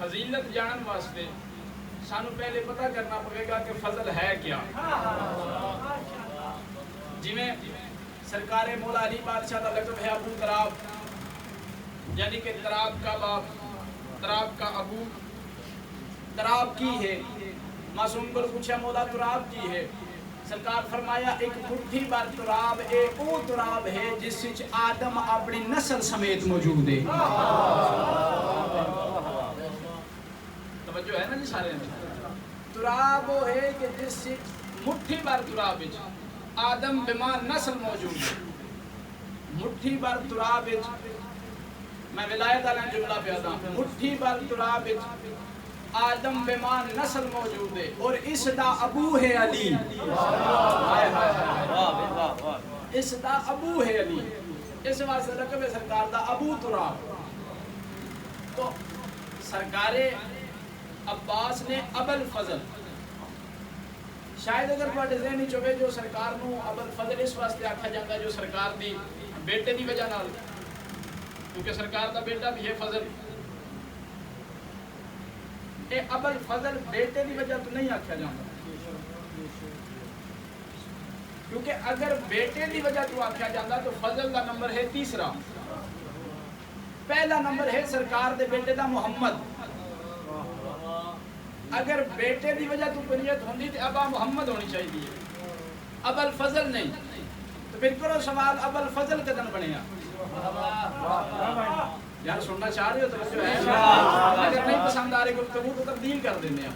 فضیلت جانن واسطے سانو پہلے پتہ کرنا پڑے گا کہ فضل ہے کیا. جی میں سرکار مولا علی بادشاہ کا لقب ہے ابو تراب، یعنی کہ تراب کا باپ، تراب کا ابو. تراب کی ہے؟ معصوم کو پوچھا مولا تراب کی ہے؟ سرکار فرمایا ایک مٹھی بار تراب ایک او تراب ہے جس وچ آدم اپنی نسل سمیت موجود ہے. توجہ ہے نا جی سارے تراب وہ ہے کہ جس مٹھی بار تراب وچ آدم بیمان نسل موجود ہے. مٹھی بار تراب وچ میں ولایت والا جملہ پیادا مٹھی بار تراب وچ آدم بیمان نسل موجود ہے اور اس دا ابو ہے علی. اس دا ابو ہے علی، اس واسطے رقم سرکار دا ابو تراب. تو سرکار عباس نے ابل فضل، شاید اگر تھوڑے ذہن چوبے جو سرکار نو ابل فضل اس واسطے آکھا جاتا جو سرکار دی بیٹے دی وجہ نال، کیونکہ سرکار دا بیٹا بھی ہے فضل. اے ابل فضل بیٹے دی وجہ تو نہیں آکھا جاتا، کیونکہ اگر بیٹے دی وجہ تو آکھا جاتا تو فضل دا نمبر ہے تیسرا. پہلا نمبر ہے سرکار دے بیٹے دا محمد. اگر بیٹے دی وجہ تو کنیت ہوندی تو ابا محمد ہونی چاہیے، ابل فضل نہیں. تو پھر کرو سوال ابل فضل کدن بنیا؟ یار سننا چاہ رہے ہو تو بچے ہے، اگر نہیں پسند آ رہے گفتگو تو تبدیل کر دینے ہیں.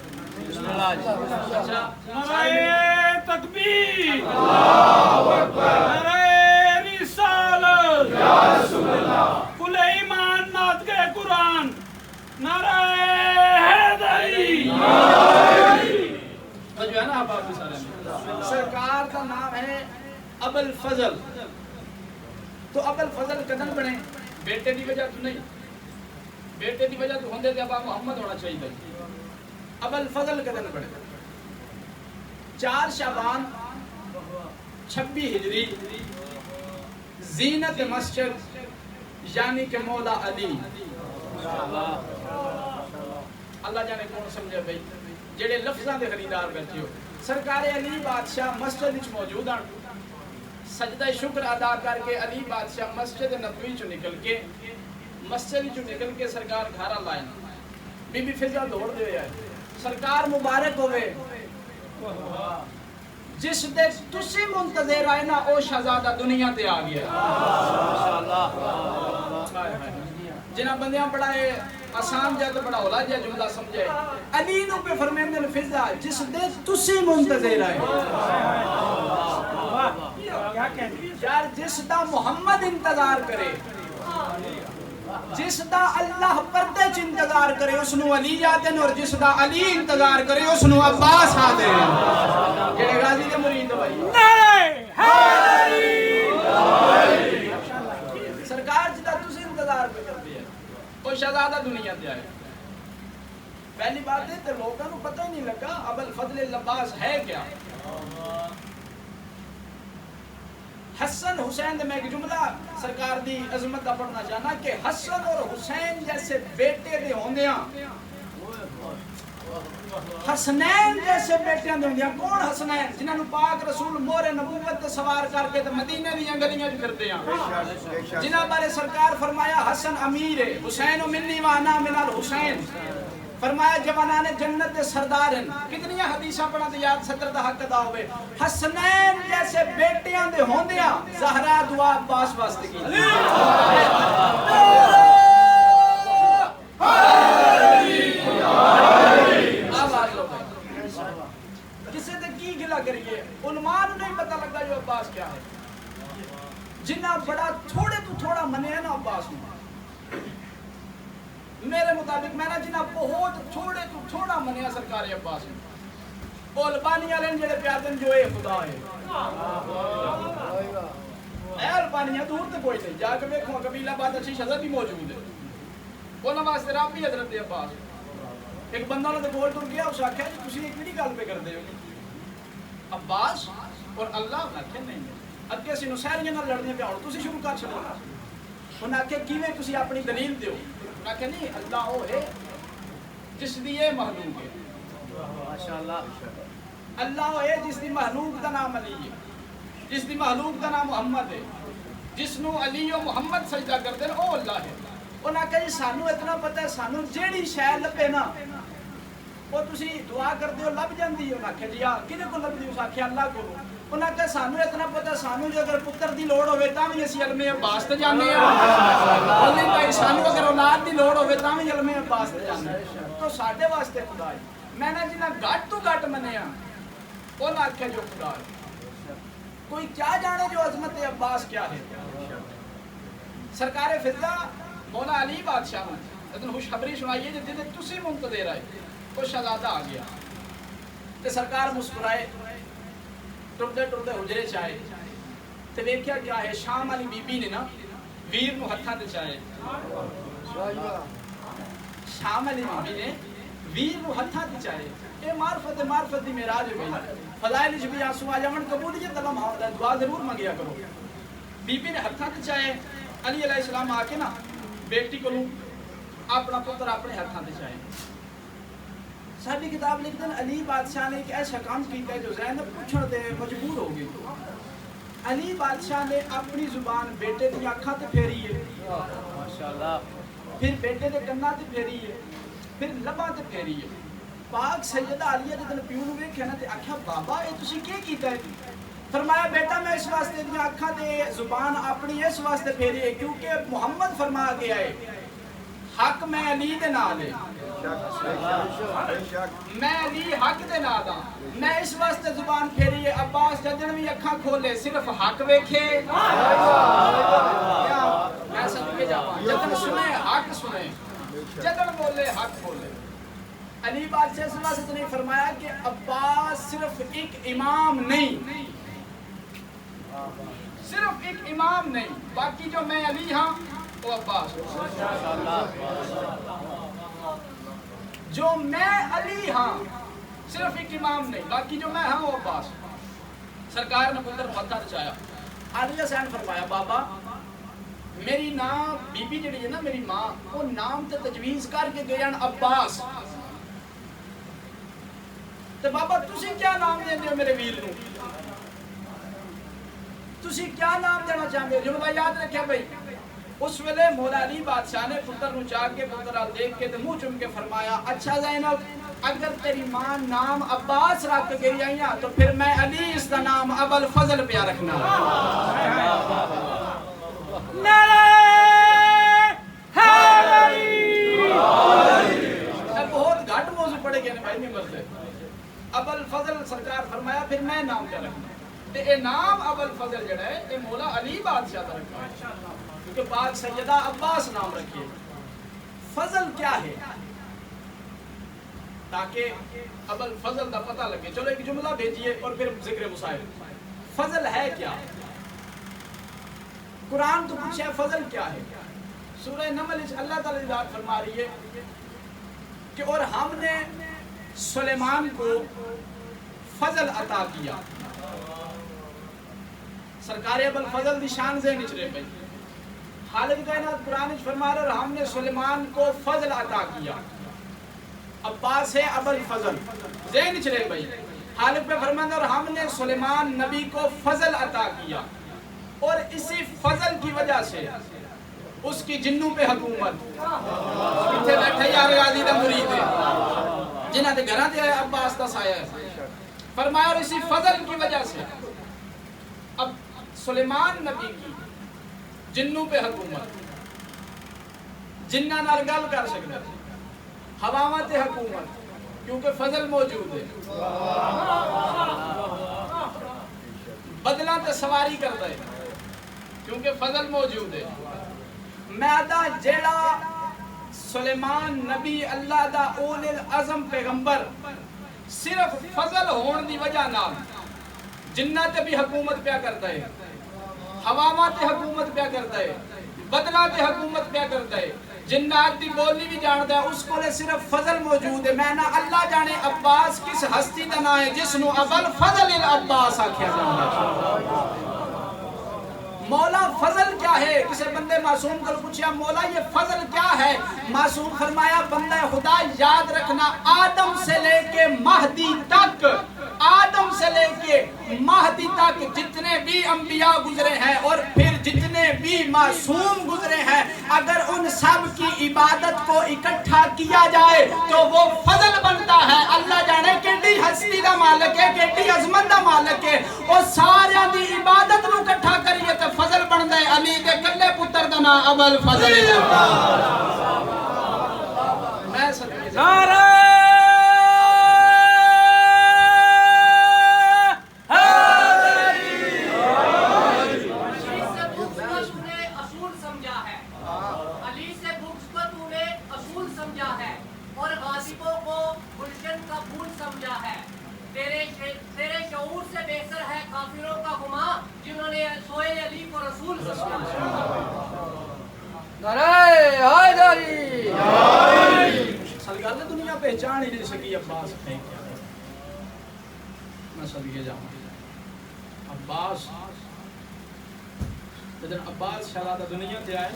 نعرہ تکبیر، اللہ اکبر، نعرہ رسالت، یا رسول اللہ، کل ایمان نات کے قرآن، نعرہ حیدری. جو ہے نا آپ آپ سرکار کا نام ہے ابل فضل. تو ابل فضل کدن بنے؟ بیٹے دی وجہ تو نہیں، بیٹے دی وجہ تو ہوندے تے ابا محمد ہونا چاہیے. ابل فضل کدن بنے؟ 4 شعبان 26 ہجری، زینت مسجد یعنی کہ مولا علی. اللہ جانے کون سمجھے بھئی جڑے لفظاں دے خریدار بیٹھے ہو. سرکار علی بادشاہ مسجد وچ موجود ہیں، سجدہ شکر ادا کر کے علی بادشاہ مسجد نبوی چوں نکل کے مسجد چوں نکل کے سرکار گھر لائے. بی بی فضا دوڑ دے آئے، سرکار مبارک ہوئے جس دے تسی منتظر آئے نا او شہزادہ دنیا تے آ گیا. جنہ بندیاں بڑا آسان جا تو بڑا اولا جا جملہ سمجھے. علی نو پہ فرمیندے نے فضا جس دے تسی منتظر آئے. یار جس دا محمد انتظار کرے، جس دا اللہ پردے چ انتظار کرے اس نو علی جاتے ہیں، اور جس دا علی انتظار کرے اس نو عباس آتے ہیں. جڑے غازی دے مرید بھائی سرکار جدا تسی انتظار پہ کرتے ہیں وہ شہزادہ دنیا تے آئے. پہلی بات ہے تو لوگوں کو پتہ ہی نہیں لگا ابل فضل العباس ہے کیا. حسن حسین میں ایک جملہ سرکار دی عظمت کا پڑھنا چاہنا کہ حسن اور حسین جیسے بیٹے دے ہوندیاں، حسنین جیسے بیٹے دے ہوندیاں. کون حسنین؟ جنہاں نو پاک رسول مور نبوت تے سوار کر کے تے مدینے دیاں گلیاں وچ پھردے ہیں، جنہاں بارے سرکار فرمایا حسن امیر ہے، حسین منی و انا من الحسین. فرمایا جوانان جنت دے سردار ہیں. کتنی حدیثاں پڑھا تے یاد 70 دا حق ادا ہوئے. حسنین جیسے بیٹیاں دے ہوندیاں زہرا دعا عباس واسطے کی. کسے تے کی گلا کریے؟ علماء نوں نہیں پتہ لگتا جو عباس کیا ہے. جنہ بڑا تھوڑے تو تھوڑا منیا نا عباس نوں، میرے مطابق میں نے جنہ بہت تھوڑے تو تھوڑا منیا سرکار عباس نے. وہ البانی والے جڑے پیادن جو اے خدا ہے، اے البانیاں دور تے کوئی نہیں، جا کے ویکھو قبیلہ باد اچھی شہزادی بھی موجود ہے. انہاں واسطے رب بھی حضرت عباس. ایک بندہ انہاں دے کول ٹر گیا، اس آکھیا جی تسی کیڑی گل پہ کردے ہو؟ عباس اور اللہ نے آکھیا نہیں اگے اسی نصیریاں نال لڑنے پیا ہن تسی شروع کر چھڈو. انہاں آکھیا کیویں تسی اپنی دلیل دیو؟ انہاں آکھیا نہیں اللہ او ہے جس دی یہ محلوق ہے ماشاءاللہ اللہ ہے جس دی محلوق دا نام علی ہے جس دی محلوق دا نام محمد ہے جس نو علی و محمد سجدہ کرتے ہیں او اللہ ہے انہاں کہا سانو اتنا پتہ ہے سانو جیڑی شے لبے نا وہ تسی دعا کرتے ہو لب جاندی ہے انہاں کہ جی کدے کو لب دی اس آکھیا اللہ کو انہاں کہا سانو اتنا پتہ ہے سانو جو اگر پتر دی لوڑ ہوئے تاں بھی اسی علم عباس تے جانے ہیں اللہ کہا سانو اگر اولاد دی لوڑ ہوئے تاں بھی علم عباس تے جانے ہیں تو ساڈے واسطے خدا ہے میں نے جنہاں گھٹ تو گھٹ منیا انہاں آکھیا جو خدا ہے کوئی کیا جانے جو عظمت عباس کیا ہے سرکار فضا مولا علی بادشاہ نے اتنا خوشخبری سنائیے جس دن تسی منتظر آئے وہ شہزادہ آ گیا تے سرکار مسکرائے ٹردے ٹردے حجرے چاہے تے ویکھیا کیا ہے شام والی بی بی نے نا ویر نو ہتھاں تے چاہے شام والی بی بی نے ویر نو ہتھاں تے چاہے اے معرفت دی معراج ہو گئی فضائل وچ بھی آنسو آ جاون قبولیت دا لمحہ ہوندا ہے دعا ضرور منگیا کرو بی بی نے ہتھاں تے چاہے علی علیہ السلام آ کے نا بیٹی کو اپنا پتر اپنے ہاتھوں سے چاہے ساری کتاب لکھتے ہیں علی بادشاہ نے ایک ایسا کام کیا ہے جو زینب پوچھنے دے مجبور ہو گئی علی بادشاہ نے اپنی زبان بیٹے دی آنکھاں تے پھیری ہے ماشاءاللہ پھر بیٹے دے کناں تے پھیری ہے پھر لباں تے پھیری ہے پاک سیدہ علیہ جدن پیو نو ویکھیا نا تے آکھیا بابا اے تسی کی کیتا ہے فرمایا بیٹا میں اس واسطے دی آنکھاں تے زبان اپنی اس واسطے پھیری ہے کیونکہ محمد فرما گیا ہے حق میں علی دے نال ہے میں علی حق دے نال ہاں میں اس واسطے زبان پھیری ہے عباس جدن بھی اکھاں کھولے صرف حق ویکھے میں صدقے جاواں جدن سنے حق سنے جدن بولے حق بولے علی بادشاہ اس واسطے نے فرمایا کہ عباس صرف ایک امام نہیں صرف ایک امام نہیں باقی جو میں علی ہاں وہ عباس جو میں علی ہاں صرف ایک امام نہیں باقی جو میں ہاں وہ عباس سرکار نے پتر پتہ چاہیا علی حسین فرمایا بابا میری نام بی بی جڑی ہے نا میری ماں وہ نام تے تجویز کر کے گئے عباس تو بابا تسی کیا نام دیندے ہو میرے ویر نو تسی کیا نام دینا چاہتے ہو جملہ یاد رکھیا بھائی اس ویلے مولا علی بادشاہ نے پتر نو چاہ کے پتر آل دیکھ کے منہ چوم کے فرمایا اچھا زینب اگر تیری ماں نام عباس رکھ گئی آئیاں تو پھر میں علی اس کا نام ابو الفضل پیا رکھنا نعرہ حیدری بہت گھٹ موضوع پڑے گئے بھائی نہیں مرتے ابو الفضل سرکار فرمایا پھر میں نام کیا رکھنا تے اے نام ابو الفضل جڑا ہے اے مولا علی بادشاہ دا رکھا ہے کیونکہ پاک سیدہ عباس نام رکھیے فضل کیا ہے تاکہ ابو الفضل دا پتہ لگے چلو ایک جملہ بھیجئے اور پھر ذکر مسائل فضل ہے کیا قرآن تو پوچھے فضل کیا ہے سورہ نمل اللہ تعالی ذات فرما رہی ہے کہ اور ہم نے سلیمان کو فضل عطا کیا سرکار ابو الفضل دی شان سے نچرے پئی خالق کائنات قرآن فرما رہا ہے ہم نے سلیمان کو فضل عطا کیا عباس ہے ابو الفضل ذہن چلے بھائی خالق پہ فرماتا اور ہم نے سلیمان نبی کو فضل عطا کیا اور اسی فضل کی وجہ سے اس کی جنوں پہ حکومت کتنے بیٹھے یار غازی دا مرید ہے جنہاں دے گھراں تے عباس دا سایہ ہے فرمایا اور اسی فضل کی وجہ سے اب سلیمان نبی کی جنوں پہ حکومت جنہاں نال گل کر سکدا ہواواں تے حکومت کیونکہ فضل موجود ہے بدلاں تے سواری کردا ہے کیونکہ فضل موجود ہے میدہ جیڑا سلیمان نبی اللہ دا اول العظم پیغمبر صرف فضل ہون دی وجہ نال جنہ تے بھی حکومت پیا کرتا ہے ہواواں تے حکومت پیا کرتا ہے بدلاں تے حکومت پیا کرتا ہے جنات دی بولی بھی جانتا ہے اس کو لے صرف فضل موجود ہے میں نہ اللہ جانے عباس کس ہستی دا نام ہے جس نو ابو الفضل العباس آکھیا جاندا مولا فضل کیا ہے؟ کسی بندے معصوم کو پوچھا مولا یہ فضل کیا ہے؟ معصوم فرمایا بندہ خدا یاد رکھنا آدم سے لے کے مہدی تک، آدم سے لے کے مہدی تک جتنے بھی انبیاء گزرے ہیں اور پھر جتنے بھی معصوم گزرے ہیں، اگر ان سب کی عبادت کو اکٹھا کیا جائے تو وہ فضل بنتا ہے۔ اللہ جانے کیڑی ہستی دا مالک ہے، کیڑی عظمت دا مالک ہے، اور سارے دی عبادت نو اکٹھا کریے تے فضل بندا ہے۔ علی دے کلے پتر دا نام ابو الفضل ہے۔ میں صدقے نعرہ تیرے شعور سے بہتر ہے کافروں کا گما جنہوں نے سوئے علی کو رسول سمجھا۔ نعرہ حیدری اصل گل دنیا پہچان ہی نہیں سکی عباس ہے کیا۔ میں صدقے جاؤں عباس جب عباس شہزادہ دنیا تے آئے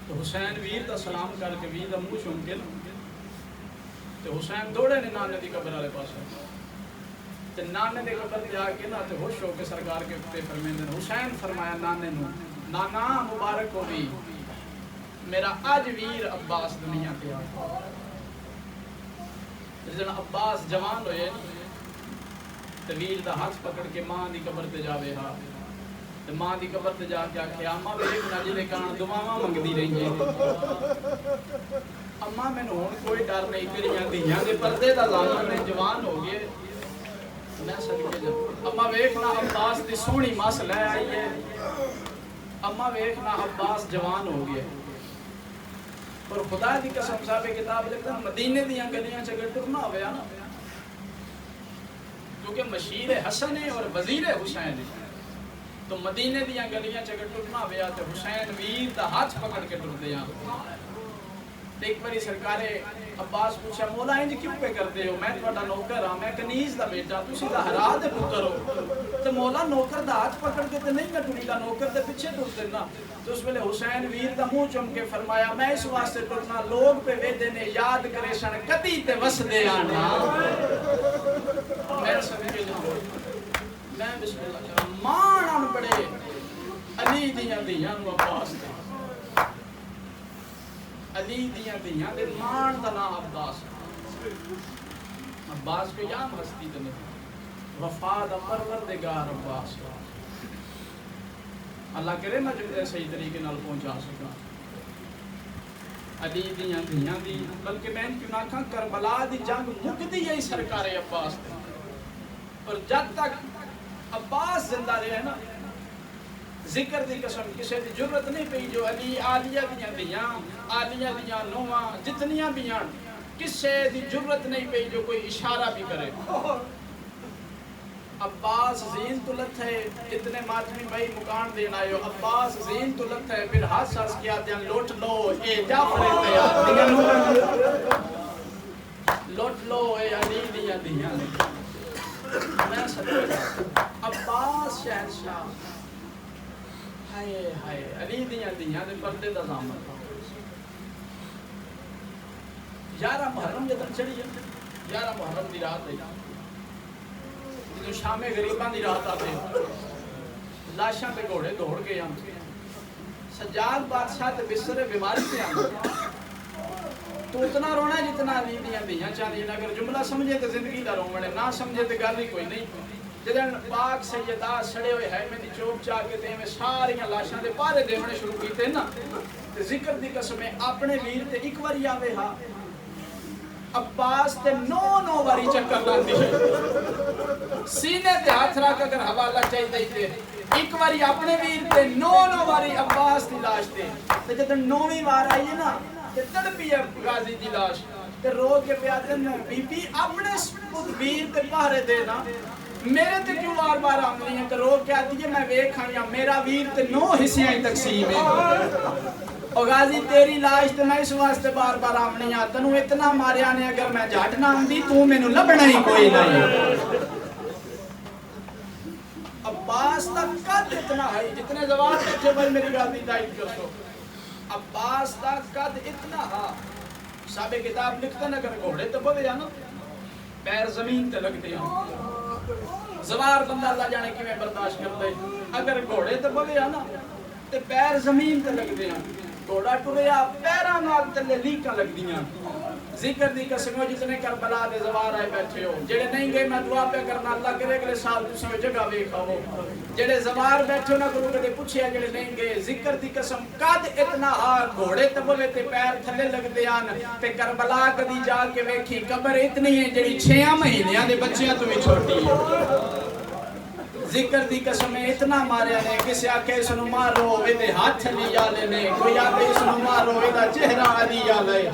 تو حسین ویر دا سلام کر کے ویر دا منہ چوم کے تے حسین دوڑے نے نانے دی قبر والے پاس تے نانے دی قبر تے جا کے نا تے خوش ہو کے سرکار کے تے فرمیندے حسین فرمایا نانے نو نانا مبارک ہو بھی میرا اج ویر عباس دنیا تے آیا۔ جدوں عباس جوان ہوئے تے ویر دا ہاتھ پکڑ کے ماں دی قبر تے جاوے ہا تے ماں دی قبر تے جا کے آکھیا اماں ویکھنا جے کان دعاواں منگدی رہی ہے اماں میں ہن کوئی ڈر نہیں تیریاں دھیاں دے پردے دا لانن نے جوان ہو گئے۔ میں صدقے جا اماں ویکھنا عباس دی سونی مس لے آئی ہے، اماں ویکھنا عباس جوان ہو گئے۔ اور خدا دی قسم صاحب کتاب لکھدا مدینے دیاں گلیاں چ اگر ٹرنا ہویا نا کیونکہ مشیر حسن ہے اور وزیر حسین ہے تو مدینے دیاں گلیاں چ اگر ٹرنا ہویا تے حسین ویر دا ہاتھ پکڑ کے ٹردے ہیں۔ ایک باری سرکار عباس پوچھا مولا انج کیوں پہ کرتے ہو؟ میں تہاڈا نوکر ہاں، میں کنیز دا بیٹا، تسی زہرا دے پتر ہو تے مولا نوکر دا ہاتھ پکڑ کے تے نہیں میں ٹردا، نوکر دے پیچھے ٹرتے نا۔ تو اس ویلے حسین ویر دا منہ چوم کے فرمایا میں اس واسطے ٹرنا لوگ پہ ویدے نے یاد کرے سن کدی تے وسدے آنا۔ میں سمجھ جاؤں میں بسم اللہ کروں مان ان پڑے علی دیاں دیاں نو عباس دے علی دیاں دیاں دے مان دا نام عباس عباس کو یام ہستی تے نہیں وفا دا پروردگار عباس اللہ کرے میں جو صحیح طریقے نال پہنچا سکا علی دیاں دیاں دی بلکہ میں کیوں نہ کہاں کربلا دی جنگ مکدی ہے سرکار عباس تے اور جب تک عباس زندہ رہے نا ذکر دی قسم کسی دی جرت نہیں پئی جو علی آلیہ دیاں دیاں آلیہ دیاں نواں جتنیاں بھی ہیں کسی دی جرت نہیں پئی جو کوئی اشارہ بھی کرے۔ عباس زین تلت ہے اتنے ماتمی بھائی مکان دینا ہے عباس زین تلت ہے پھر ہاتھ ساس کیا دیا لوٹ لو اے جعفر تیار لوٹ لو اے علی دیاں دیاں میں سکتا عباس شہنشاہ ہائے ہائے علی دیاں دیاں دے پردے دا زامن 11 محرم جدن چڑھی ہے 11 محرم دی رات ہے جدن شام غریباں دی رات آتے لاشاں تے گھوڑے دوڑ کے آتے سجاد بادشاہ تے بستر بیماری تے آتے تو اتنا رونا ہے جتنا علی دیاں دیاں چاہیے اگر جملہ سمجھے تو زندگی دا رونے نہ سمجھے تو گل ہی کوئی نہیں جدن پاک سیدہ سڑے ہوئے ہے میں دی چوب چاہ کے تے میں ساریاں لاشاں دے پارے دیونے شروع کیتے نا تے ذکر دی قسم اپنے ویر تے ایک واری آوے ہاں عباس تے 9 واری چکر لاندی ہے سینے تے ہاتھ رکھ اگر حوالہ چاہیے تے ایک واری اپنے ویر تے 9 واری عباس دی لاش تے جدن 9ویں وار آئی ہے نا تے تڑپی ہے غازی دی لاش تے رو کے پیاتے ہیں بی بی اپنے ویر تے پہرے دینا میرے تے کیوں بار بار آمنی ہے تے رو کے آتی ہے میں ویکھاں یا میرا ویر تے 9 حصیاں تقسیم ہے او غازی تیری لاش تے میں اس واسطے بار بار آمنی ہے تنوں اتنا ماریا نے اگر میں جھٹ نہ آندی تو مینوں لبنا ہی کوئی نہیں عباس کا قد اتنا ہے جتنے زوار بیٹھے بھائی میری گل دی تائید کر سو عباس کا قد اتنا ہے صاحب کتاب لکھتے ہیں اگر گھوڑے تو بھوے جانا پیر زمین تے لگتے ہیں زوار بندہ اللہ جانے کی میں برداشت کرتے اگر گھوڑے تو بھوے جانا تے پیر زمین تے لگتے ہیں گھوڑا ٹریا پیراں نال تلے لیکاں لگدیاں ذکر دی قسم جتنے کربلا دے زوار آئے بیٹھے ہو جڑے نہیں گئے میں دعا پہ کرنا اللہ کرے اگلے سال تساں جگہ ویکھاو جڑے زوار بیٹھے ہو نہ کرو کدے پوچھیا جڑے نہیں گئے ذکر دی قسم قد اتنا گھوڑے تبوے تے پیر تھلے لگدے آن تے کربلا کدی جا کے ویکھی قبر اتنی ہے جڑی 6 مہینے دے بچیاں تو بھی چھوٹی ہے ذکر دی قسم اتنا ماریا نے کسی آکے اس نو مارو ویدے ہاتھ لی آلے نے کوئی آکے اس نو مارو ویدہ چہرہ علی آلے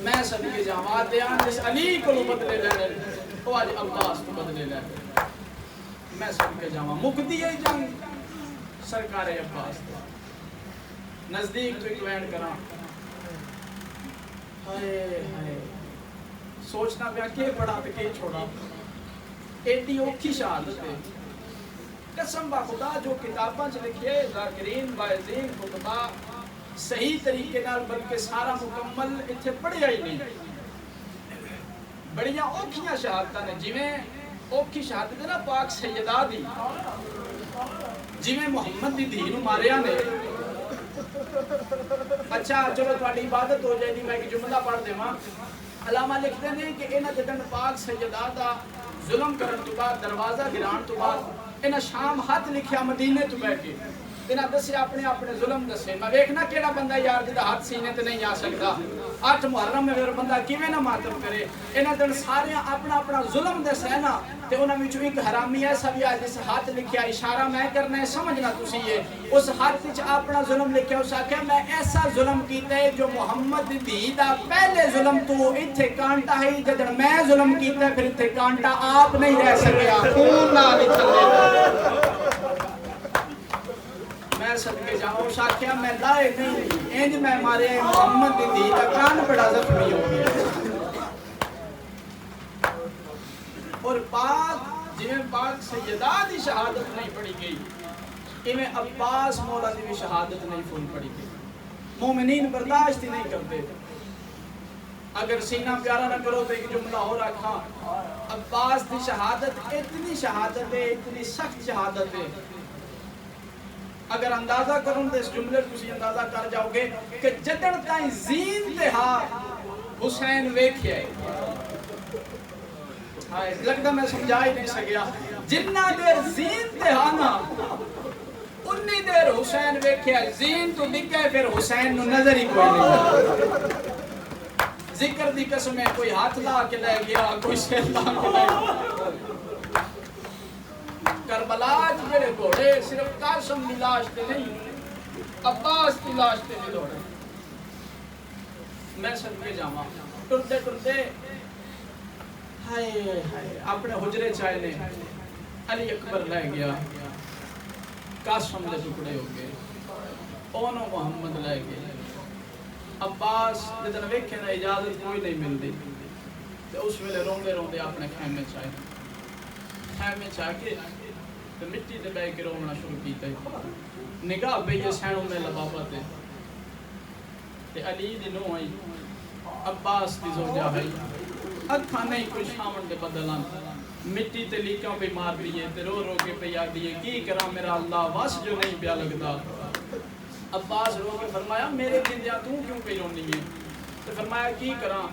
میں سب کے جامعات دیاں جس علی کو بدلے لینے وہ آج عباس کو بدلے لینے میں سب کے جامعہ مقدی ہے جنگ سرکار عباس نزدیک تو ایک وینڈ کرا ہائے ہائے سوچنا پیا کہ پڑھا پہ کہ چھوڑا ایڈی اوکھی شہادت ہے قسم با خدا جو کتاباں چ لکھے ذاکرین واعظین خطبہ صحیح طریقے نال بلکہ سارا مکمل ایتھے پڑھیا ہی نہیں بڑیاں اوکھیاں شہادتاں نے جویں اوکھی شہادت ہے نا پاک سیدہ دی جویں محمد دی دھی نو ماریا نے اچھا چلو تہاڈی عبادت ہو جائے دی میں ایک جملہ پڑھ دیواں علامہ لکھتے ہیں کہ انہاں جدن پاک سیدہ دا ظلم کرن تو بعد دروازہ گران تو بعد انہاں شام ہاتھ لکھیا مدینے تو بیٹھ کے انہاں دسے اپنے ظلم دسے میں ویکھنا کیڑا بندہ یار جدا ہاتھ سینے تے نہیں آ سکدا 8 محرم میں پھر بندہ کیویں نہ ماتم کرے انہاں دن سارے اپنا ظلم دسے نا تے انہاں وچوں ایک حرامی ایسا بھی آ جس ہاتھ لکھیا اشارہ میں کرنا ہے سمجھنا تسی یہ اس ہاتھ وچ اپنا ظلم لکھیا اس آکھیا میں ایسا ظلم کیتا ہے جو محمد دی دا پہلے ظلم تو ایتھے کانٹا ہے جدن میں ظلم کیتا ہے پھر ایتھے کانٹا آپ نہیں رہ سکیا خون نال چلے میں صدقے جاؤں شاکیہ میں لائے نہیں انج میں مارے محمد دی دا کان بڑا زخمی ہو گیا اور پاک جنہیں پاک سیدہ دی شہادت نہیں پڑی گئی انہیں عباس مولا دی بھی شہادت نہیں پھول پڑی گئی مومنین برداشت ہی نہیں کرتے اگر سینہ پیارا نہ کرو تو ایک جملہ ہو رکھا عباس دی شہادت اتنی سخت شہادت ہے اگر اندازہ کروں تو اس جملے تسی اندازہ کر جاؤ گے کہ جدن تائیں زین تے ہاں حسین ویکھیا ہے لگتا میں سمجھا ہی نہیں سکیا جنہ دیر زین تے ہاں نا انی دیر حسین ویکھیا زین تو دکھے پھر حسین نو نظر ہی کوئی نہیں ذکر دی قسم ہے کوئی ہاتھ لا کے لے گیا کوئی سیر لا کے لے گیا کربلا جڑے گھوڑے صرف قاسم دی لاش تے نہیں عباس دی لاش تے بھی دوڑے میں صدقے جاواں ٹرتے ٹرتے ہائے ہائے اپنے حجرے چائے نے علی اکبر لے گیا قاسم دے ٹکڑے ہو گئے اونوں محمد لے گئے عباس جدن ویکھے نہ اجازت کوئی نہیں ملتی تے اس ویلے روندے روندے اپنے خیمے چاہ کے تے مٹی تے بہ کے رونا شروع کیتا نگاہ پہ یہ سینوں میں لبابت ہے تے علی دی نو آئی عباس دی زوجہ ہے اکھاں نہیں کوئی شامن دے بدلان مٹی تے لیکاں پہ مار دیئے تے رو رو کے پہ یاد دیئے کی کرا میرا اللہ واس جو نہیں پیا لگتا عباس رو کے فرمایا میرے جندیاں تو کیوں پہ رونی ہے تے فرمایا کی کرا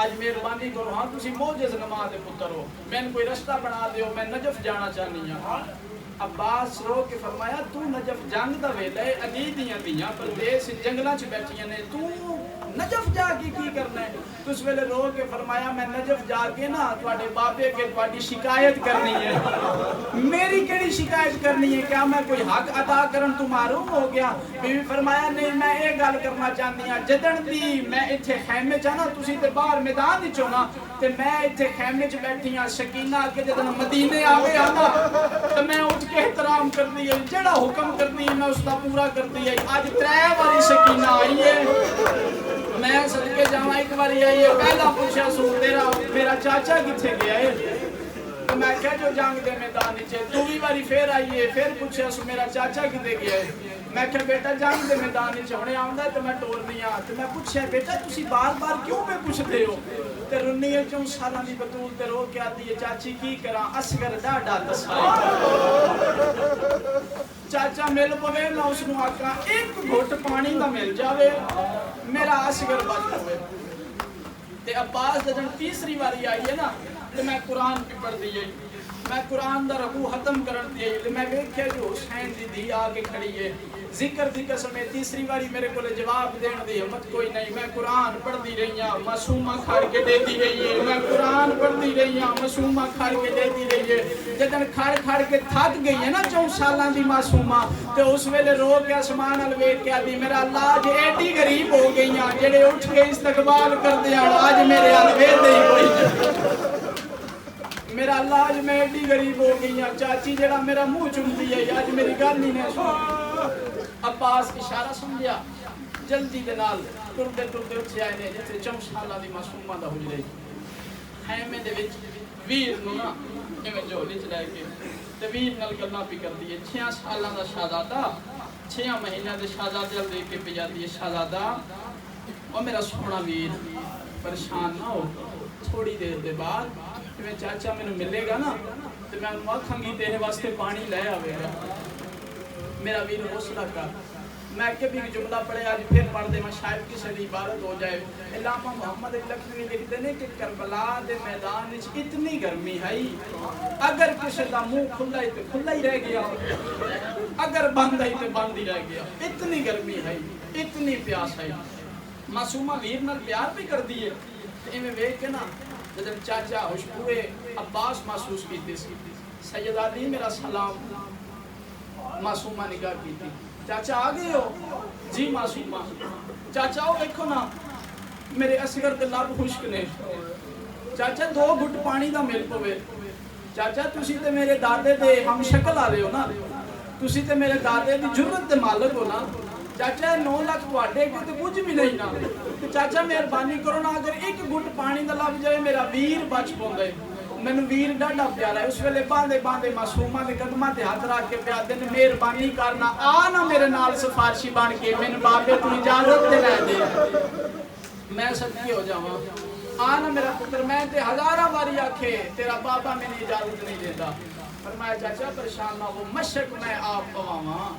آج مہربانی کرو ہاں تسی موجز نماز پتر ہو میں کوئی رشتہ بنا دیو میں نجف جانا چاہنی ہوں عباس رو کے فرمایا تو نجف جنگ دا ویلے علی دیاں پردیس جنگلاں چ بیٹھیاں نے تو نجف جا کے کی کرنا ہے تو اس ویلے رو کے فرمایا میں نجف جا کے نا تواڈے بابے کے تواڈی شکایت کرنی ہے میری کیڑی شکایت کرنی ہے کیا میں کوئی حق ادا کرن تو معروف ہو گیا بی بی فرمایا نہیں میں ایک گل کرنا چاہنی ہاں جدن دی میں ایتھے خیمے چ نا تسی تے باہر میدان وچ ہونا تے میں ایتھے خیمے چ بیٹھی ہاں سکینہ کے جدن مدینے آوے آنا تے میں اٹھ کے احترام کرنی ہے جڑا حکم کرنی ہے میں اس دا پورا کرنی ہے اج 3 باری سکینہ آئی ہے میں صدقے جاواں ایک باری آئی ہے پہلا پوچھا سو تیرا میرا چاچا کتھے گیا ہے تو میں کہا جو جنگ دے میدان وچ دوویں واری پھر آئیے پھر پوچھیا سو میرا چاچا کدے گیا ہے میں کہا بیٹا جنگ دے میدان وچ ہنے آوندا تے میں ٹورنی ہاں تے میں پوچھیا بیٹا تسی بار بار کیوں پہ پوچھدے ہو تے رنی 4 سالاں دی بطول تے رو کے آتی ہے چاچی کی کراں اصغر ڈاڈا دسائے چاچا مل پوے نہ اس نو آکھاں ایک گھٹ پانی دا مل جاوے میرا اصغر بچ پوے تے عباس جدن تیسری واری آئی ہے نا تے میں قرآن بھی پڑھ دیئے میں قرآن دا رکوع ختم کرن دیئے تے میں ویکھیا جو حسین دی دھی آگے کھڑی ہے ذکر دی قسم ہے تیسری واری میرے کو جواب دین دی ہمت کوئی نہیں میں قرآن پڑھ دی رہی ہاں معصومہ کھڑ کے دے دی رہی ہے میں قرآن پڑھ دی رہی ہاں معصومہ کھڑ کے دے دی رہی ہے جدن کھڑ کے تھک گئی ہے نا 4 سالاں دی معصومہ تے اس ویلے رو کے آسمان ال ویکھ کے آدی میرا اللہ اج ایڈی غریب ہو گئی ہاں جڑے اٹھ کے استقبال کردے ہن اج میرے ال ویکھدے ہی کوئی میرا اللہ اج میں ایڈی غریب ہو گئی ہاں چاچی جڑا میرا منہ چومدی ہے اج میری گل ہی نہیں سنی عباس اشارہ سمجھیا جلدی دے نال ٹردے ٹردے اٹھے آئے نے جتے 4 سالاں دی معصومہ دا حجرے خیمے دے وچ ویر نو نا ایویں جھولی چ لے کے تے ویر نال گلاں پی کردی ہے 6 سالاں دا شہزادہ 6 مہینے دے شہزادے لے کے پی جاتی ہے شہزادہ او میرا سونا ویر پریشان نہ ہو تھوڑی دیر دے بعد میں چاچا میں ملے گا نا تو میں انہوں آکھاں گی تیرے واسطے پانی لے آوے گا میرا ویر حوصلہ کر میں کبھی بھی جملہ پڑھے آج پھر پڑھ دے میں شاید کسی دی عبارت ہو جائے علامہ محمد لکھنوی لکھتے ہیں کہ کربلا دے میدان وچ اتنی گرمی ہے اگر کسی دا منہ کھلا ہی تو کھلا ہی رہ گیا اگر بند ہے تو بند ہی رہ گیا اتنی گرمی ہے اتنی پیاس ہے معصومہ ویر نال پیار بھی کر دیے ایویں ویکھ کے نا جدن چاچا خوشبوئے عباس محسوس کیتے سی سید علی میرا سلام معصومہ نگاہ کیتی چاچا آ گئے ہو جی معصومہ چاچا ہو دیکھو نا میرے اصغر دے لب خشک نے چاچا 2 گھٹ پانی دا مل پوے چاچا تسی تے میرے دادے دے ہم شکل آ رہے ہو نا تسی تے میرے دادے دی جرت دے مالک ہو نا چاچا 9 لاکھ تواڈے کو تے کچھ بھی نہیں نا چاچا مہربانی کرو نا اگر ایک گھٹ پانی دا لب جائے میرا ویر بچ پوندا ہے مینوں ویر ڈاڈا پیارا ہے اس ویلے باندے باندے معصومہ دے قدماں تے ہاتھ رکھ کے پیا دے مہربانی کرنا آ نا میرے نال سفارشی بن کے مینوں بابے تو اجازت تے لے دے میں صدقے ہو جاواں آ نا میرا پتر میں تے ہزاراں واری آکھے تیرا بابا مینوں اجازت نہیں دیندا فرمایا چاچا پریشان نہ ہو مشق میں آپ پواواں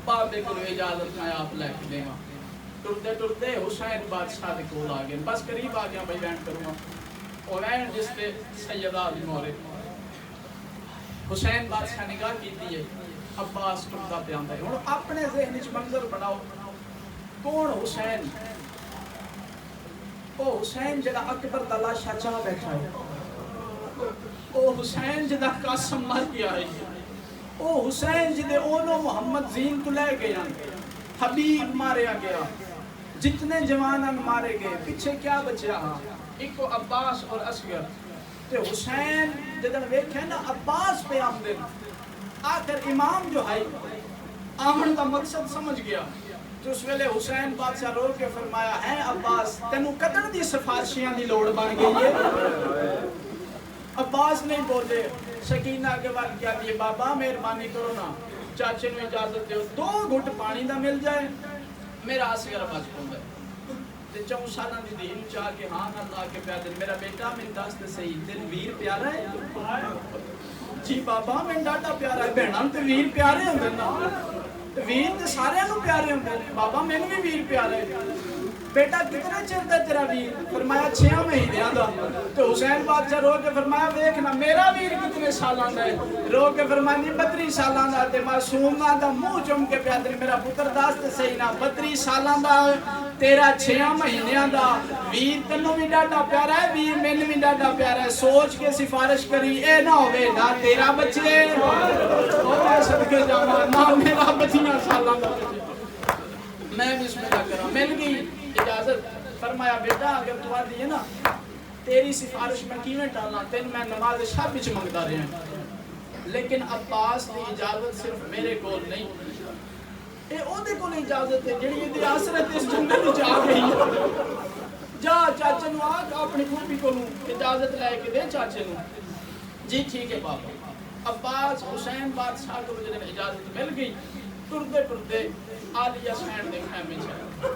بابے کو اجازت میں آپ لے کے دیواں ٹردے ٹردے حسین بادشاہ دے کول آ گئے بس قریب آ گیا بھائی وینٹ کروں اور وینٹ جس تے سیدہ علی مورے حسین بادشاہ نگاہ کیتی ہے عباس ٹردا پہ آندا ہے ہن اپنے ذہن وچ منظر بناؤ کون حسین او حسین جڑا اکبر دا لاشا چاہ بیٹھا ہے او حسین جڑا قاسم مر گیا ہے او حسین جدے اونوں محمد زین تو لے گیا حبیب ماریا گیا جتنے جوانان مارے گئے پیچھے کیا بچیا ایک کو عباس اور اصغر تے حسین جدن ویکھے نا عباس پہ آمدے آخر امام جو ہے آمن دا مقصد سمجھ گیا تو اس ویلے حسین بادشاہ رو کے فرمایا ہے عباس تینوں قدر دی سفارشیاں دی لوڑ بن گئی ہے عباس نہیں بولے سکینہ کے بعد کیا دیئے بابا مہربانی کرو نا چاچے نے اجازت دیو 2 گھٹ پانی دا مل جائے میرا اصغر بچ پوندا ہے تے 4 سالاں دی دین چاہ کے ہاں اللہ کے پیار میرا بیٹا میں دس تے صحیح دل ویر پیارا ہے جی بابا میں ڈاڈا پیارا ہے بہناں تے ویر پیارے ہوندے نا ویر تے سارے نوں پیارے ہوندے بابا مینوں بھی ویر پیارا ہے بیٹا کتنا چر دا تیرا ویر فرمایا 6 مہینے دا تو حسین بادشاہ رو کے فرمایا دیکھنا میرا ویر کتنے سالاں دا ہے رو کے فرمایا 32 سالاں دا تے معصومہ دا منہ چوم کے پیا تے میرا پتر دس تے صحیح نا 32 سالاں دا تیرا 6 مہینیاں دا ویر تینوں بھی ڈاڈا پیارا ہے ویر مینوں بھی ڈاڈا پیارا ہے سوچ کے سفارش کری اے نہ ہوے نہ تیرا بچے او صدقے جاواں نہ میرا 32 سالاں دا میں بسم اللہ کراں مل گئی اجازت فرمایا بیٹا اگر تو آدھی ہے نا تیری سفارش میں کیویں ٹالنا تین میں نماز شب وچ منگدا رہا ہوں لیکن عباس دی اجازت صرف میرے کول نہیں اے او دے کول اجازت ہے جڑی دی آسرت اس جنگل وچ آ گئی جا چاچے نو آ اپنی پھوپھی کولوں اجازت لے کے دے چاچے نو جی ٹھیک ہے بابا عباس حسین بادشاہ کو جب اجازت مل گئی ٹردے ٹردے عالیہ سینڈ دے خیمے چلے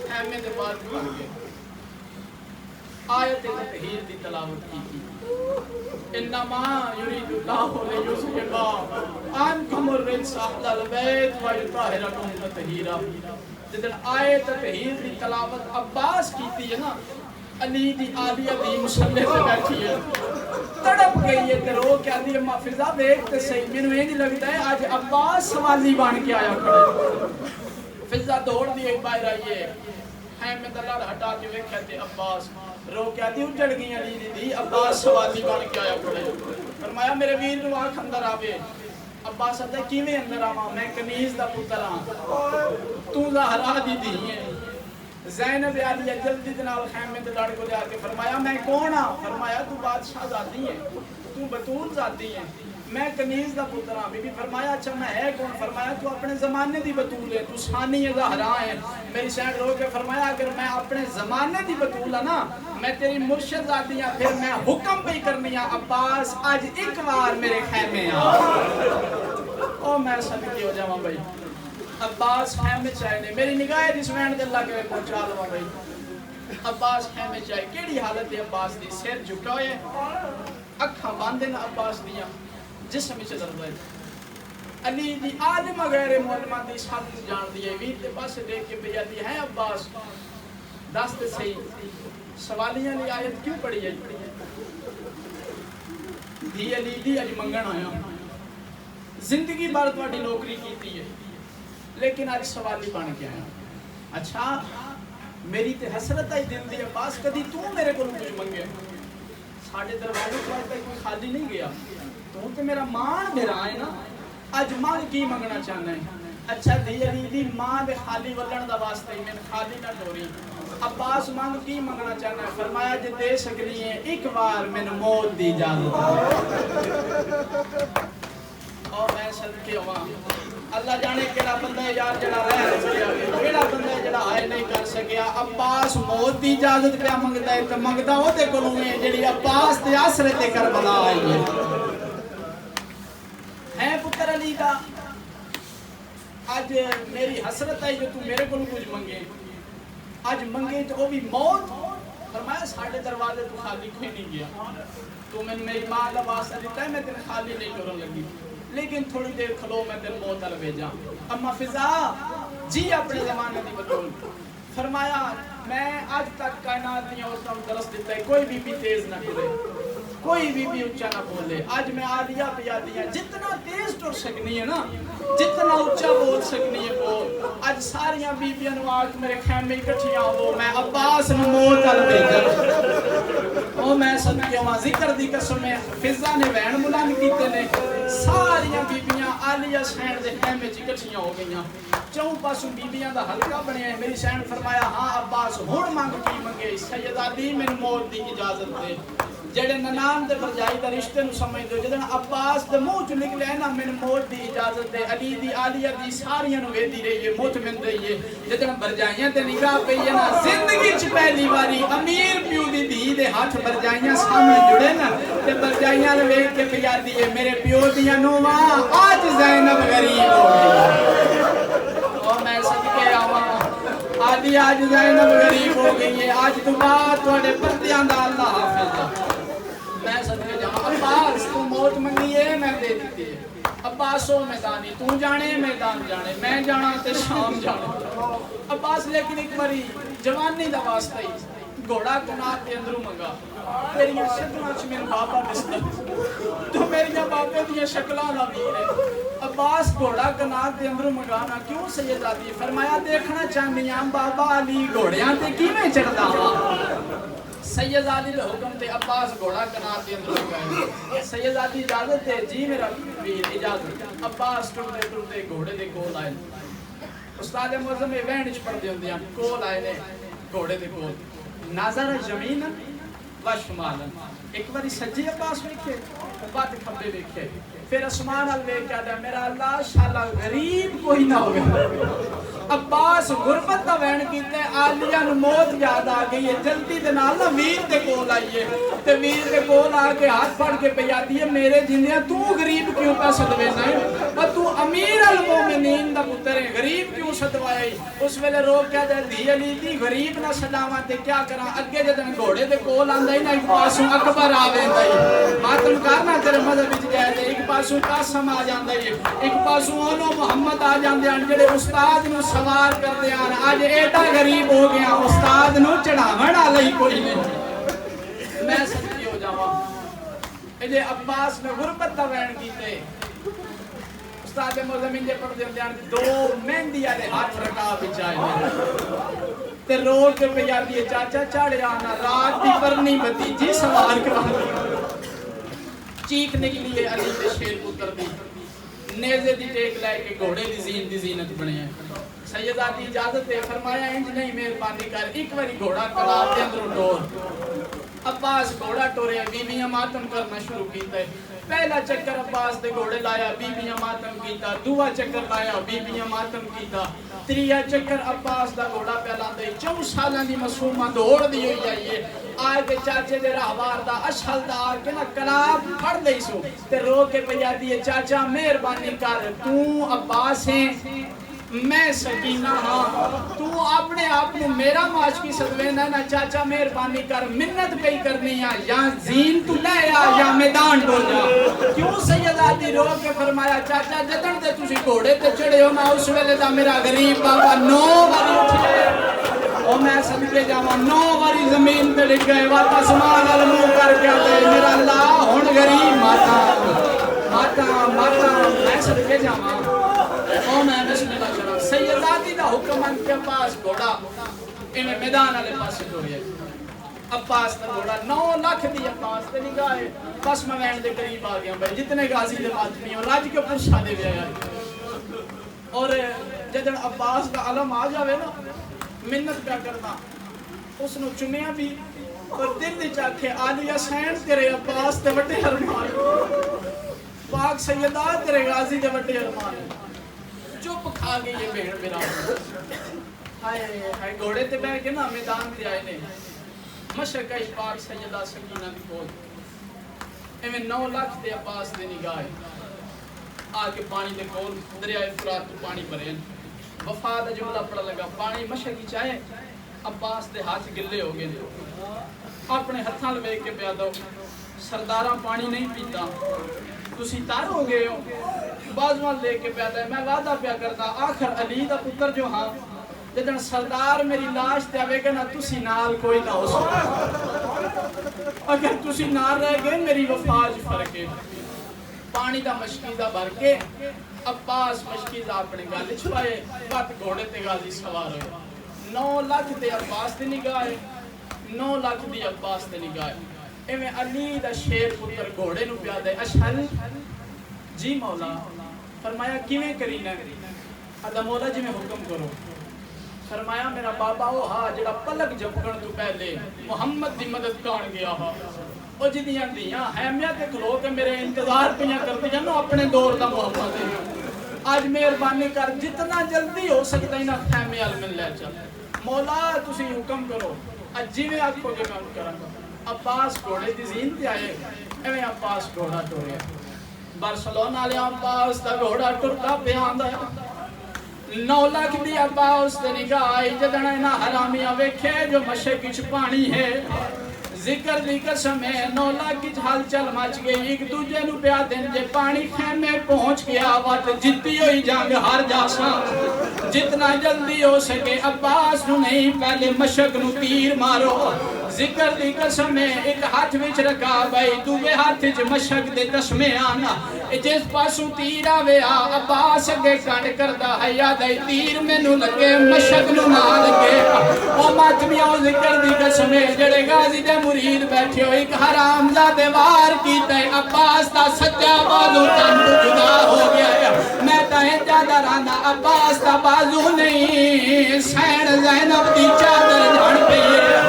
خیمے دے بعد بن گئے آیت تطہیر دی تلاوت کی انما یرید اللہ لیذھب عنکم الرجس اہل البیت ویطہرکم تطہیرا جدن آیت تطہیر دی تلاوت عباس کیتی ہے نا علی دی عالیہ دی مسلح سے بیٹھی ہے تڑپ گئی ہے تے رو کے آدھی اما فضا دیکھ تے صحیح مینوں یہ نہیں لگتا ہے آج عباس سوالی بن کے آیا کھڑے فضا دوڑ دی ایک باہر آئی ہے میں دلال ہٹا کے ویکھیا تے عباس رو کے آدھی اجڑ گئی علی دی عباس سوالی بن کے آیا کھڑے فرمایا میرے ویر نو آنکھ اندر آوے عباس آتا ہے کیویں اندر آواں میں کنیز دا پتر ہاں تو زہرا دی دھی ہے زینب عالیہ جلدی دنال خیمے دے لڑ کو لے کے فرمایا میں کون ہاں فرمایا تو بادشاہ ذاتی ہے تو بطول ذاتی ہے میں کنیز دا پتر ہاں بی بی فرمایا اچھا میں ہے کون فرمایا تو اپنے زمانے دی بطول ہے تو ثانی زہرا ہے میری سینڈ رو کے فرمایا اگر میں اپنے زمانے دی بطول ہاں نا میں تیری مرشد ذاتی ہاں پھر میں حکم پہ کرنی ہاں عباس آج ایک بار میرے خیمے آ او میں صدقے ہو جاواں بھائی عباس خیمے چاہے نے میری نگاہ جس وینڈ دے اللہ کے پہنچا لوا بھائی عباس خیمے چاہے کیڑی حالت ہے عباس دی سر جھکا ہوئے اکھاں باندھے نا عباس دیا جسم میں چل رہا ہے علی دی عالم غیر معلمہ دی حالت جان دی ہے ویر دے پاس دیکھ کے بھیا دی ہے عباس دست صحیح سوالیاں لی آیت کیوں پڑھی ہے دی علی دی اج منگن آیا زندگی بار تواڈی نوکری کیتی ہے لیکن آج سوالی بن کے آیا اچھا میری تے حسرت آئی دل دی عباس کدی تو میرے کو کچھ منگے ساڑھے دروازے کو آج تک کوئی خالی نہیں گیا تو تے میرا مان میرا آئے نا آج مانگ کی منگنا چاہنا ہے اچھا دی علی دی ماں دے خالی ولن دا واسطے میں خالی نہ ٹوری عباس مانگ کی منگنا چاہنا ہے فرمایا جے دے سکلی ہیں ایک بار میں موت دی اجازت اور میں صدقے ہوا اللہ جانے کیڑا بندہ ہے یار جڑا رہ سکیا کیڑا بندہ ہے جڑا ہائے نہیں کر سکیا عباس موت دی اجازت پہ منگدا ہے تے منگدا او تے کولوں ہے جڑی عباس تے آسرے تے کربلا آئی ہے پتر علی دا آج میری حسرت آئی جو تو میرے کولوں کچھ منگے آج منگے تو وہ بھی موت فرمایا ساڑھے دروازے تو خالی کوئی نہیں گیا تو میں میری ماں دا واسطہ دیتا ہے میں تیرے خالی نہیں ٹورن لگی لیکن تھوڑی دیر کھلو میں تیرے موت ال بھیجا اما فضا جی اپنے زمانے دی بطول فرمایا میں آج تک کائنات دی عورتوں کو درس دیتا ہے کوئی بی بی تیز نہ کرے کوئی بی بی اچھا نہ بولے آج میں آلیہ پہ آلیہ جتنا تیز ٹر سکنی ہے نا جتنا اچھا بول سکنی ہے بول آج ساریاں بی بیاں نو آج میرے خیمے اکٹھیاں ہو میں عباس نو موت ال بھیجا او میں صدقے ہوا ذکر دی قسم میں فضا نے وین بلند کیتے نے ساریاں بیبیاں عالیہ سینڈ دے خیمے چ اکٹھیاں ہو گئیاں چوں پاسوں بیبیاں دا حلقہ بنیا ہے میری سینڈ فرمایا ہاں عباس ہن مانگ کی منگے سیدادی مینوں موت دی اجازت دے جڑے ننان دے بھرجائی دا رشتے نو سمجھ دو جدن عباس دے منہ چ نکلے نا مینوں موت دی اجازت دے علی دی عالیہ دی ساریاں نو ویدی رہی ہے مطمئن رہی ہے جدن بھرجائیاں تے نگاہ پئی ہے نا زندگی چ پہلی باری امیر پیو دی دھی دے ہاتھ بھرجائیاں سامنے جڑے نا تے بھرجائیاں نے ویکھ کے پیا دی ہے میرے پیو دیاں نوواں آج زینب غریب ہو گئی اور میں صدقے آواں آدھی آج زینب غریب ہو گئی ہے آج تو بعد تواڈے پردیاں دا اللہ حافظ میں صدقے جاواں عباس تو موت منگی ہے میں دے دیتی ہے عباسو میدانی تو جانے میدان جانے میں جانا تے شام جانے عباس لیکن ایک باری جوانی دا واسطہ ہی گھوڑا کنات دے اندروں منگا تیریاں شکلاں چ میرے بابا دسدا تو میریاں بابے دیاں شکلاں دا ویر ہے عباس گھوڑا کنات دے اندروں منگانا کیوں سیدادی فرمایا دیکھنا چاہنی ہاں بابا علی گھوڑیاں تے کیویں چڑھدا سیدادی دے حکم تے عباس گھوڑا کنات دے اندروں منگایا سیدادی اجازت دے جی میرا ویر اجازت عباس ٹرتے ٹرتے گھوڑے دے کول آئے استاد معظم ایونٹ وچ پڑھدے ہوندے ہن کول آئے نے گھوڑے دے کول نظر زمین و شمال ایک باری سجے عباس ویکھے بعد کھبے ویکھے پھر اسمان الویک کیا دا میرا اللہ شالا غریب کوئی نہ ہوگا عباس غربت دا وین کیتے آلیہ نو موت یاد آ گئی ہے جلدی دے نال نا ویر دے کول آئیے تے ویر دے کول آ کے ہاتھ پھڑ کے پہ آتی ہے میرے جندیاں تو غریب کیوں پہ صدوینا ہے اور تو امیر المومنین دا پتر ہے غریب کیوں صدوائی اس ویلے روک کیا دے دی علی دی غریب نہ صداواں تے کیا کرا اگے جدن گھوڑے دے کول آندا ہی نا ایک پاسوں اکبر آ ویندا ہے ماتم کرنا تیرے مذہب وچ جائے تے ایک پاسوں قاسم آ جاندا ہے ایک پاسوں اونو محمد آ جاندے ہیں جڑے استاد نو سوار کر دے آن آج ایڈا غریب ہو گیا استاد نو چڑھاون والا ہی کوئی نہیں میں سچی ہو جاواں اے عباس نے غربت دا وین کیتے استاد موزمین جے پڑھ دے آن دو مہندی والے ہاتھ رکا بچائے تے رو کے پہ یادی ہے چاچا چاڑے آنا رات دی پرنی بتیجی سوار کرا چیخ نکلی ہے علی تے شیر پتر دی نیزے دی ٹیک لائے کے گھوڑے دی زینت بنے ہیں سیدہ دی اجازت ہے فرمایا انج نہیں مہربانی کر ایک باری گھوڑا کلاب دے اندروں ٹور عباس گھوڑا ٹورے بیویاں ماتم کرنا شروع کیتا ہے پہلا چکر عباس دے گھوڑے لایا بیویاں ماتم کیتا دوسرا چکر لایا بیویاں ماتم کیتا تیسرا چکر عباس دا گھوڑا پہلاندے 4 سالاں دی معصومہ دوڑ دی ہوئی آئیے آئے کے چاچے دے راہوار دا اشہل دا آ کے نا کلاب پھڑ دئی سو تے رو کے پہ یادی ہے چاچا مہربانی کر تو عباس ہیں میں سکینہ ہاں تو اپنے آپ نے میرا معاش کی صدوینا نا چاچا مہربانی کر منت پہ کرنی ہے یا زین تو لے یا میدان ڈو جا کیوں سیدہ دی رو کے فرمایا چاچا جدن دے تُسی گھوڑے تے چڑھے ہو نا اس ویلے دا میرا غریب بابا 9 باری اٹھے اور میں صدقے جاواں 9 باری زمین تے لکھ گئے وات اسمان علمو کر کے آتے میرا اللہ ہن غریب ماتا میں صدقے جاواں اور میں بسم اللہ کرا سیداتی دا حکم ان کے پاس گھوڑا انہیں میدان والے پاسے ٹوریا عباس دا گھوڑا 9 لاکھ دی عباس تے نگاہے بس میں وین دے قریب آ گیا بھائی جتنے غازی دے ماتمی اور راج کے پرشا دے گیا اور جدن عباس کا علم آ جاوے نا منت پہ کرنا اس نو چنیا بھی اور دل دی چاکھے آلیہ سین تیرے عباس تے وٹے حرمان پاک سیدہ تیرے غازی دے وٹے حرمان چپ کھا گئی یہ بہن میرا ہائے گھوڑے تے بیٹھ کے نا میدان تے آئے نے مشرقہ پاک سیدہ سکینہ دی کول ایویں 9 لاکھ تے عباس دے نگاہ آ کے پانی دے کول دریائے فرات تو پانی بھرے وفا دا جملہ پڑا لگا پانی مشرقی چاہے عباس دے ہاتھ گلے ہو گئے اپنے ہتھاں لے کے پیا دو سرداراں پانی نہیں پیتا تسی تار ہو گئے ہو بازوان لے کے پیا دے میں وعدہ پیا کرتا آخر علی دا پتر جو ہاں جدن سردار میری لاش تے آوے گا نا تسی نال کوئی نہ ہو سکتا اگر تسی نال رہ گئے میری وفاج فرقے پانی دا مشکیزہ بھر کے عباس مشکیزہ اپنے گالے چھوائے بات گھوڑے تے غازی سوار ہوئے 9 لاکھ تے عباس تے نگاہے 9 لاکھ دی عباس تے نگاہے ایویں علی دا شیر پتر گھوڑے نو پیا دے اشہل جی مولا فرمایا کیویں کرینا ادا مولا جی میں حکم کرو فرمایا میرا بابا وہ ہاں جڑا پلک جھپکن تو پہلے محمد دی مدد کان گیا ہاں او جدیاں دیاں حیمیہ تے کھلو کے میرے انتظار پیاں کر دیا نو اپنے دور دا محمد ہے آج مہربانی کر جتنا جلدی ہو سکتا ہی نا حیمیہ علم لے چل مولا تسی حکم کرو آج جی میں آپ کو کے کام کرا عباس گھوڑے دی زین تے آئے ایویں عباس گھوڑا ٹوریا بارسلونا لے عباس دا گھوڑا ٹرتا پہ آندا 9 لاکھ دی عباس تے نگاہ آئی جدن اینا حرامیاں ویکھے جو مشرق وچ پانی ہے ذکر دی قسم ہے 9 لاکھ وچ ہل چل مچ گئی ایک دوجے نو پیا دین جے پانی خیمے پہنچ گیا وات جتی ہوئی جنگ ہر جاساں جتنا جلدی ہو سکے عباس نو نہیں پہلے مشرق نو تیر مارو ذکر دی قسم ہے ایک ہاتھ وچ رکھا بھائی دوے ہاتھ وچ مشرق دے تسمے آنا جس پاسوں تیر آوے عباس اگے کنڈ کردا ہے یاد ہے تیر مینوں لگے مشرق نو نہ لگے او ماتمیاں ذکر دی قسم ہے جڑے غازی دے مرید بیٹھے ہو ایک حرامزادے وار کیتا ہے عباس دا سچا بازو تن جدا ہو گیا ہے میں تہیں جادا رہنا عباس دا بازو نہیں سین زینب دی چادر جھڑ پئی ہے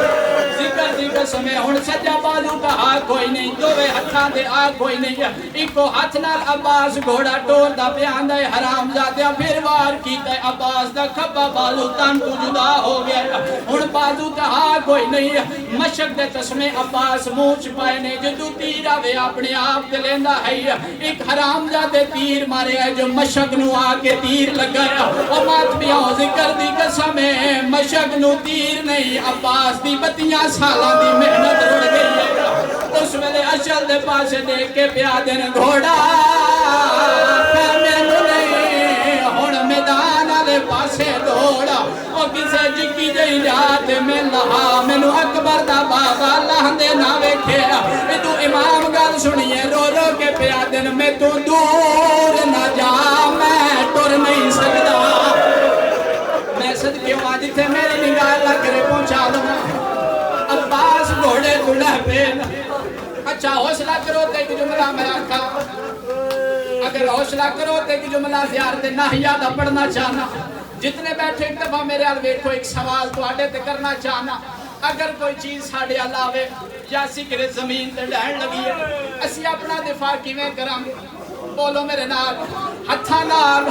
ذکر دی قسم ہے ہن سچا بازو دا کوئی نہیں دووے ہتھاں دے آ کوئی نہیں ایکو ہاتھ نال عباس گھوڑا ٹور دا پیاندا ہے حرام زادیا پھر وار کیتا ہے عباس دا کھبا بازو تن تو جدا ہو گیا ہن بازو تے ہا کوئی نہیں مشک دے تسمے عباس منہ چھپائے نے جدو تیر آوے اپنے آپ تے لیندا ہے ایک حرام زادے تیر مارے ہے جو مشک نو آ کے تیر لگایا او مات بیاں ذکر دی قسم ہے مشک نو تیر نہیں عباس دی 32 سالاں دی محنت رڑ گئی ہے اس ویلے اشل دے پاسے دیکھ کے پیا دن گھوڑا مینوں نہیں ہن میدان والے پاسے دوڑا او کسے جکی جئی رات میں لہا مینوں اکبر دا بابا لہندے نہ ویکھیا اے تو امام گل سنیے رو رو کے پیا دن میں تو دور نہ جا میں ٹر نہیں سکدا میں صدقے ہوں جتھے میری نگاہ لگ کرے پہنچا دوں عباس گھوڑے تڑہ پہ اچھا حوصلہ کرو تے ایک جملہ میں آکھا اگر حوصلہ کرو تے ایک جملہ زیارت ناہیہ دا پڑھنا چاہنا جتنے بیٹھے ایک دفعہ میرے حال ویکھو ایک سوال تو آڑے تے کرنا چاہنا اگر کوئی چیز ساڑے علاوے یا سکرے زمین تے ڈھائن لگی ہے اسی اپنا دفاع کیویں کرام بولو میرے نال ہتھاں نال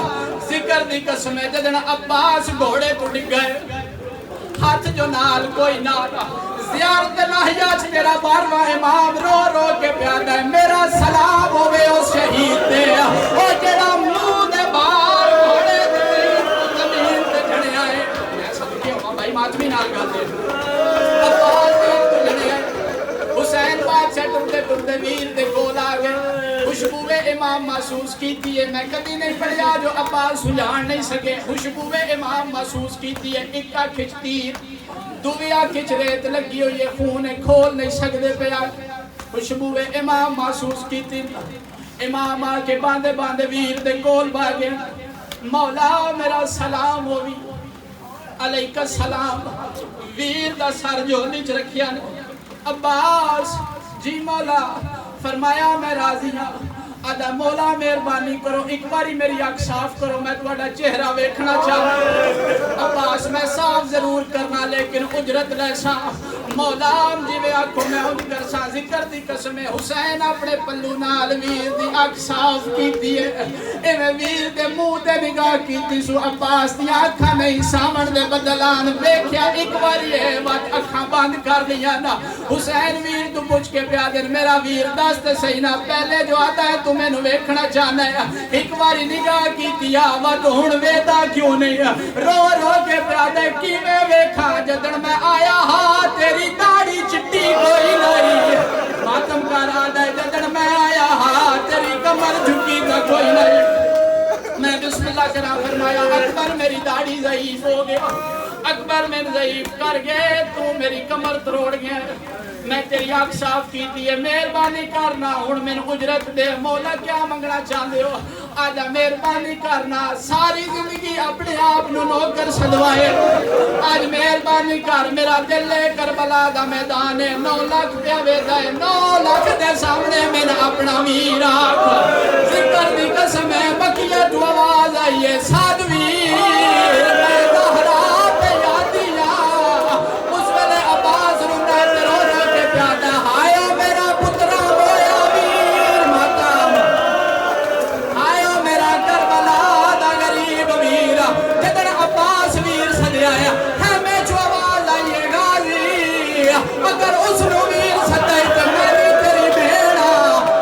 ذکر دی قسم ہے جدن عباس گھوڑے تو ڈگ گئے ہاتھ جو نال کوئی نال زیارت ناہیہ تیرا بارواں امام رو رو کے پیادا ہے میرا سلام ہوئے اس شہید دے او جڑا منہ دے بار گھوڑے زمین تے جھڑے آئے میں سب کے ہوں بھائی ماتمی نال گل دے عباس دے جھڑے آئے حسین پاک سے ٹرتے ٹرتے ویر دے گول آگئے خوشبوے امام محسوس کیتی ہے میں کبھی نہیں پڑھیا جو عباس سجان نہیں سکے خوشبوے امام محسوس کیتی ہے اکا کھچ تیر دویا کھچ ریت لگی ہوئی ہے خون کھول نہیں سکتے پیا خوشبوے امام محسوس کیتی امام آ کے باندے باندے ویر دے گول باگے مولا میرا سلام ہوئی علیکہ السلام ویر دا سر جو نیچ رکھیا عباس جی مولا فرمایا میں راضی ہوں آدھا مولا مہربانی کرو ایک باری میری آنکھ صاف کرو میں تمہارا چہرہ ویکھنا چاہتا عباس میں صاف ضرور کرنا لیکن اجرت لیسا مولا جی میں آنکھوں میں ہوں کرسا ذکر دی قسم حسین اپنے پلو نال ویر دی آنکھ صاف کیتی ہے اے میں ویر دے منہ دے نگاہ کیتی سو عباس دی آنکھاں نہیں سامن دے بدلان ویکھیا ایک باری ہے وقت آنکھاں بند کر دیا نا حسین ویر تو پوچھ کے پیا دن میرا ویر دست صحیح نہ پہلے جو آتا ہے تو میں نو ویکھنا چاہنا ہے ایک باری نگاہ کی دیا وقت ہون ویدہ کیوں نہیں رو رو کے پیا دے کی میں ویکھا جدن میں آیا ہاں تیری داڑھی چٹی کوئی نہیں ماتم کا رادہ جدن میں آیا ہاں تیری کمر جھکی کا کوئی نہیں میں بسم اللہ کرا فرمایا اکبر میری داڑھی ضعیف ہو گیا اکبر میں ضعیف کر گئے تو میری کمر تروڑ گئے میں تیری آنکھ صاف کی دیئے مہربانی کرنا ہن میں اجرت دے مولا کیا منگنا چاہتے ہو آجا مہربانی کرنا ساری زندگی اپنے آپ نو نوکر صدوائے آج مہربانی کر میرا دل لے کربلا دا میدان ہے 9 لاکھ پہ ویدہ ہے 9 لاکھ دے سامنے میں نے اپنا ویر آکھ ذکر دی قسم ہے بکیہ تو آواز آئیے ساتھ ویر میں دہرا پہ یادیا اس ویلے عباس رونا رو رو کے پیادا آیا میرا پترہ ہویا ویر ماتم آیا میرا کربلا دا غریب ویر جدن عباس ویر سدیا ہے میں جو آواز آئیے غازی اگر اس نو ویر سدائی تو میری تیری بھیڑا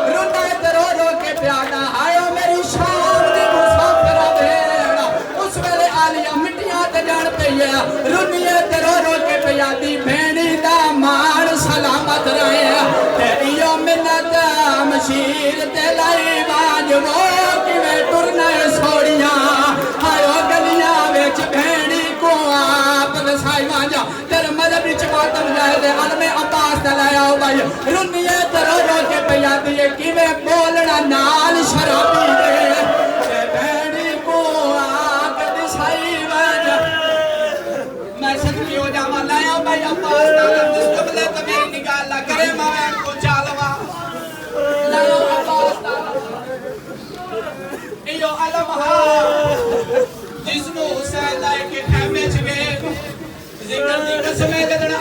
رونا رو رو کے پیادا آیا میری شام دی مسافرہ بھیڑا اس ویلے آلیا مٹیاں تے جان پہیا رونیے تے رو رو کے پیادی بھیڑی دا مان سلامت رہے تیریو منت مشیر تے لائی باج وہ کیویں ٹرنا سوڑیاں آئیو گلیاں ویچ بھیڑی کو آپ دسائی وانجا تیرے مذہب وچ ماتم جائے دے علم عباس دلایا ہو بھائی رونیے تے رو رو کے پیادی کیویں بولنا نال شرابی دے تے بھیڑی کو آپ دسائی وانجا میں صدقی ہو جاما لایا بھائی عباس دلایا جس قبلے تو میری نگاہ اللہ کرے موین کو چالوا لایا عباس دلایا ایو علم جس نو حسین لائے کے خیمے چھ گئے ذکر دی قسمیں جدن